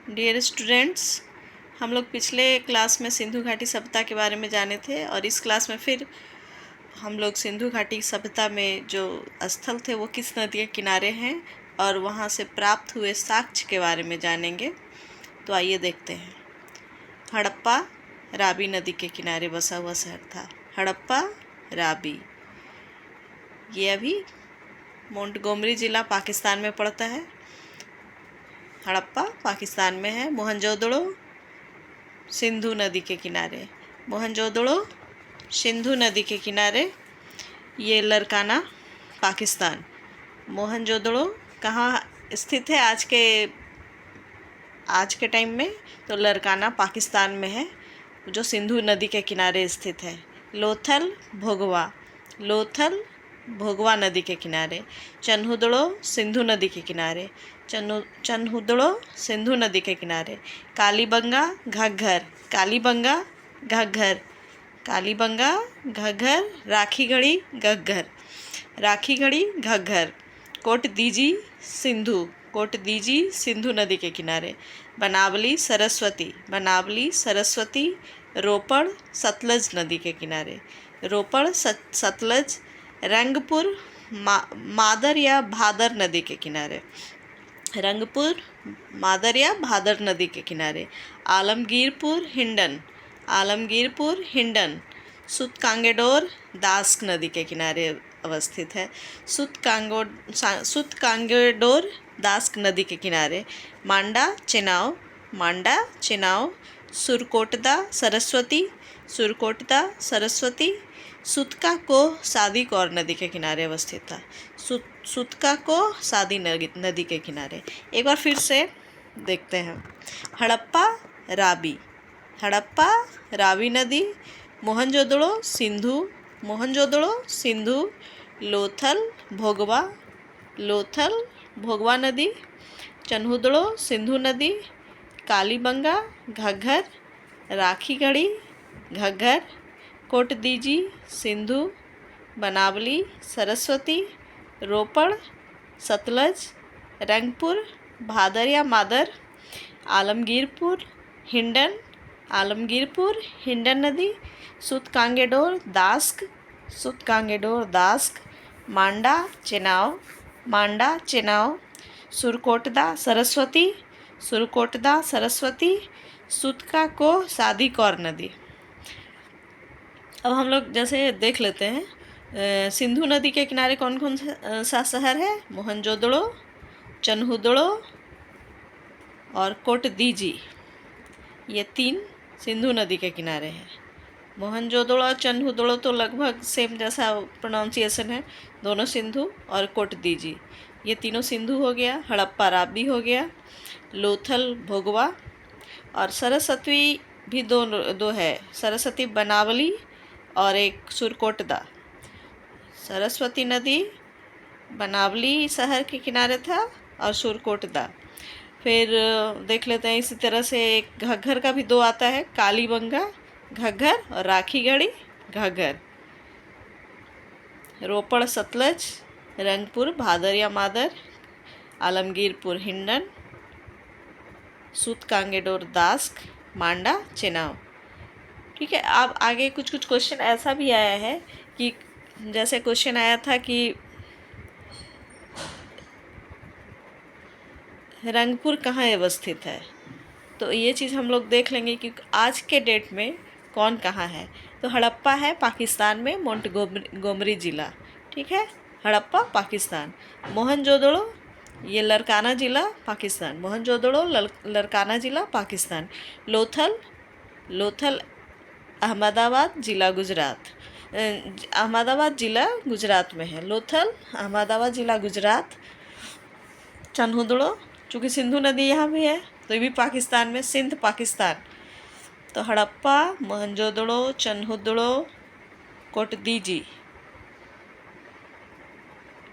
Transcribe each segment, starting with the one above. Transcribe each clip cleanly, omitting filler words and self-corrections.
Dear students, हम लोग पिछले क्लास में सिंधु घाटी सभ्यता के बारे में जाने थे और इस क्लास में फिर हम लोग सिंधु घाटी सभ्यता में जो स्थल थे वो किस नदी के किनारे हैं और वहाँ से प्राप्त हुए साक्ष्य के बारे में जानेंगे। तो आइए देखते हैं। हड़प्पा रावी नदी के किनारे बसा हुआ शहर था। हड़प्पा रावी ये अभी मोंटगोमरी ज़िला पाकिस्तान में पड़ता है। हड़प्पा पाकिस्तान में है। मोहनजोदड़ो सिंधु नदी के किनारे, मोहनजोदड़ो सिंधु नदी के किनारे, ये लरकाना पाकिस्तान। मोहनजोदड़ो कहाँ स्थित है आज के टाइम में? तो लरकाना पाकिस्तान में है, जो सिंधु नदी के किनारे स्थित है। लोथल भोगवा नदी के किनारे। चन्हुदड़ो सिंधु नदी के किनारे, चन्हुदड़ो सिंधु नदी के किनारे। कालीबंगा घग्घर, राखीगढ़ी घग्घर। कोटदीजी सिंधु नदी के किनारे। बनावली सरस्वती, रोपड़ सतलज नदी के किनारे। रोपड़ सतलज। रंगपुर मादर या भादर नदी के किनारे। रंगपुर मादर या भादर नदी के किनारे। आलमगीरपुर हिंडन सुतकांगेडोर दास्क नदी के किनारे अवस्थित है। सुतकांगेडोर दास्क नदी के किनारे। मांडा चेनाव सुरकोटदा सरस्वती सुतका को सादी कौर नदी के किनारे अवस्थित था। सुतका को सादी नदी के किनारे। एक बार फिर से देखते हैं। हड़प्पा रावी नदी। मोहनजोदड़ो सिंधु। लोथल भोगवा नदी। चन्हुदड़ो सिंधु नदी। कालीबंगा घग्घर, राखीगढ़ी घग्घर, कोटदीजी सिंधु, बनावली सरस्वती, रोपड़ सतलज, रंगपुर भादर या मादर, आलमगीरपुर हिंडन नदी, सुतकांगेडोर दास्क, मांडा चेनाव, सुरकोटदा सरस्वती, सुतका को सादी कौर नदी। अब हम लोग जैसे देख लेते हैं, सिंधु नदी के किनारे कौन कौन सा शहर है? मोहनजोदड़ो, चन्हुदड़ो और कोटदीजी, ये 3 सिंधु नदी के किनारे हैं। मोहनजोदड़ो और चन्हुदड़ो तो लगभग सेम जैसा प्रोनाउंसिएशन है, दोनों सिंधु, और कोटदीजी ये तीनों सिंधु हो गया। हड़प्पा रावी हो गया। लोथल भोगवा, और सरस्वती भी दो है। सरस्वती बनावली और एक सुरकोटदा। सरस्वती नदी बनावली शहर के किनारे था और सुरकोटदा। फिर देख लेते हैं इसी तरह से एक घग्घर का भी 2 आता है। कालीबंगा घग्घर और राखीगढ़ी घग्घर। रोपड़ सतलज, रंगपुर भादर या मादर, आलमगीरपुर हिंडन, सुतकांगेडोर दास्क, मांडा चेनाव। ठीक है। अब आगे कुछ क्वेश्चन ऐसा भी आया है कि जैसे क्वेश्चन आया था कि रंगपुर कहाँ अवस्थित है, तो ये चीज़ हम लोग देख लेंगे कि आज के डेट में कौन कहाँ है। तो हड़प्पा है पाकिस्तान में, मोंटगोमरी ज़िला। ठीक है, हड़प्पा पाकिस्तान। मोहनजोदड़ो ये लरकाना ज़िला पाकिस्तान। मोहनजोदड़ो लरकाना ज़िला पाकिस्तान। लोथल अहमदाबाद ज़िला गुजरात में है। लोथल अहमदाबाद ज़िला गुजरात। चन्हुदड़ो चूँकि सिंधु नदी यहाँ भी है तो ये भी पाकिस्तान में, सिंध पाकिस्तान। तो हड़प्पा, मोहनजोदड़ो, चन्हुदड़ो, कोटदीजी,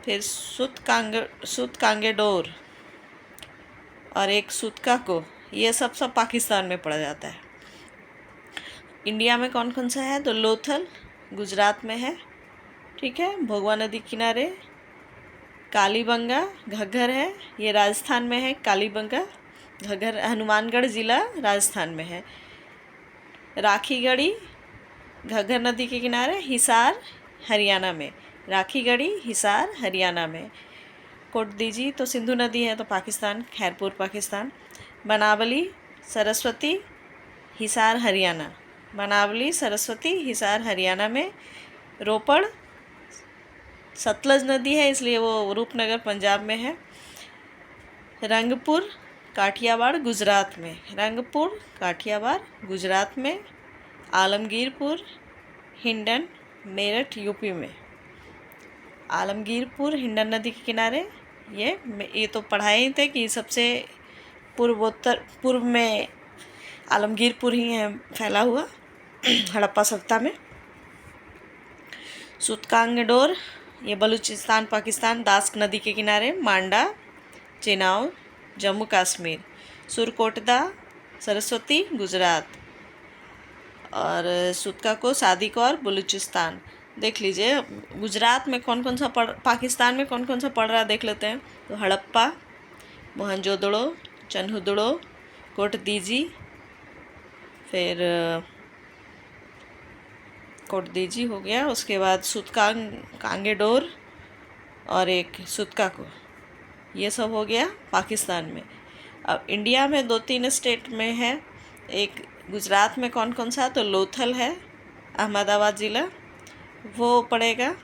फिर सुतकांगेडोर और एक सुतका को, ये सब पाकिस्तान में पड़ा जाता है। इंडिया में कौन कौन सा है? तो लोथल गुजरात में है। ठीक है, भोगवा नदी किनारे। कालीबंगा घग्घर है, ये राजस्थान में है कालीबंगा। घग्गर हनुमानगढ़ ज़िला राजस्थान में है। राखीगढ़ी घग्गर नदी के किनारे, हिसार हरियाणा में। राखीगढ़ी हिसार हरियाणा में। कोटदीजी तो सिंधु नदी है तो पाकिस्तान, खैरपुर पाकिस्तान। बनावली सरस्वती हिसार हरियाणा। बनावली सरस्वती हिसार हरियाणा में। रोपड़ सतलज नदी है इसलिए वो रूपनगर पंजाब में है। रंगपुर काठियावाड़ गुजरात में। रंगपुर काठियावाड़ गुजरात में। आलमगीरपुर हिंडन मेरठ यूपी में। आलमगीरपुर हिंडन नदी के किनारे। ये तो पढ़ाए थे कि सबसे पूर्व में आलमगीरपुर ही है फैला हुआ हड़प्पा सभ्यता में। सूतकांगडोर ये बलूचिस्तान पाकिस्तान, दास्क नदी के किनारे। मांडा चेनाब जम्मू कश्मीर। सुरकोटदा सरस्वती गुजरात। और सुतका को सादिकौर बलूचिस्तान। देख लीजिए गुजरात में कौन कौन सा पाकिस्तान में कौन कौन सा पड़ रहा देख लेते हैं। तो हड़प्पा, मोहनजोदड़ो, चन्हुदड़ो, कोटदीजी, फिर कोटदीजी हो गया, उसके बाद कांगेडोर और एक सुतका को, ये सब हो गया पाकिस्तान में। अब इंडिया में 2-3 स्टेट में है। एक गुजरात में कौन कौन सा, तो लोथल है अहमदाबाद ज़िला, वो पड़ेगा।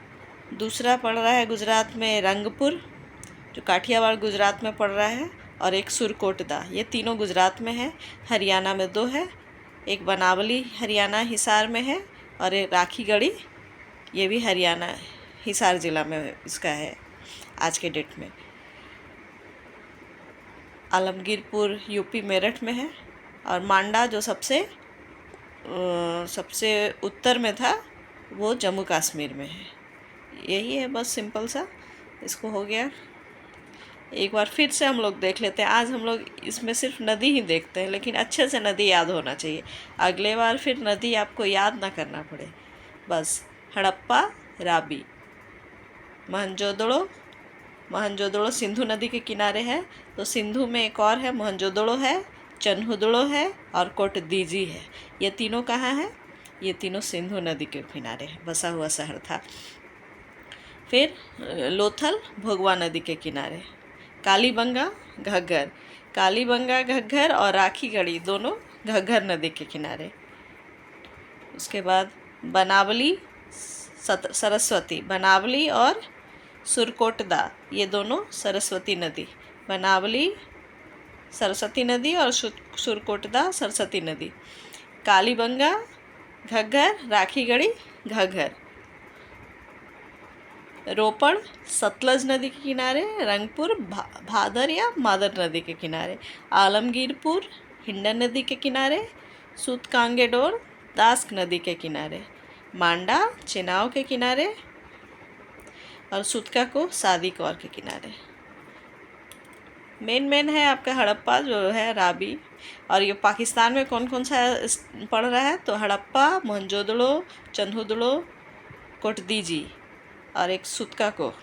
दूसरा पड़ रहा है गुजरात में रंगपुर, जो काठियावाड़ गुजरात में पड़ रहा है, और एक सुरकोटदा, ये तीनों गुजरात में है। हरियाणा में 2 है, एक बनावली हरियाणा हिसार में है, और एक राखीगढ़ी ये भी हरियाणा हिसार ज़िला में इसका है आज के डेट में। आलमगीरपुर यूपी मेरठ में है, और मांडा जो सबसे उत्तर में था वो जम्मू कश्मीर में है। यही है बस सिंपल सा, इसको हो गया। एक बार फिर से हम लोग देख लेते हैं। आज हम लोग इसमें सिर्फ नदी ही देखते हैं, लेकिन अच्छे से नदी याद होना चाहिए। अगले बार फिर नदी आपको याद ना करना पड़े। बस हड़प्पा, राबी, मोहनजोदड़ो सिंधु नदी के किनारे है, तो सिंधु में एक और है, मोहनजोदड़ो है, चन्हुदड़ो है, और कोटदीजी है। ये तीनों कहाँ है? ये तीनों सिंधु नदी के किनारे है, बसा हुआ शहर था। फिर लोथल भोगवा नदी के किनारे। कालीबंगा घग्गर और राखीगढ़ी दोनों घग्गर नदी के किनारे। उसके बाद बनावली सरस्वती, बनावली और सुरकोटदा ये दोनों सरस्वती नदी। बनावली सरस्वती नदी और सुरकोटदा सरस्वती नदी। कालीबंगा घग्गर, राखीगढ़ी घग्गर। रोपड़ सतलज नदी के किनारे। रंगपुर भादर या मादर नदी के किनारे। आलमगीरपुर हिंडन नदी के किनारे। सूतकांगेडोर दास्क नदी के किनारे। मांडा चेनाब के किनारे, और सुतका को सादिकौर के किनारे। मेन है आपका हड़प्पा जो है, राबी। और ये पाकिस्तान में कौन कौन सा पड़ रहा है, तो हड़प्पा, मोहनजोदड़ो, चन्हुदड़ो, कोटदीजी, और एक सुतका को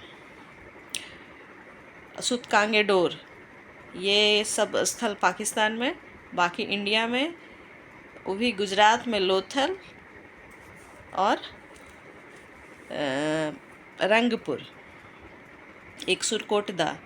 सूतकांगेडोर। ये सब स्थल पाकिस्तान में। बाकी इंडिया में वो भी गुजरात में लोथल और रंगपुर, एक सुरकोटदा,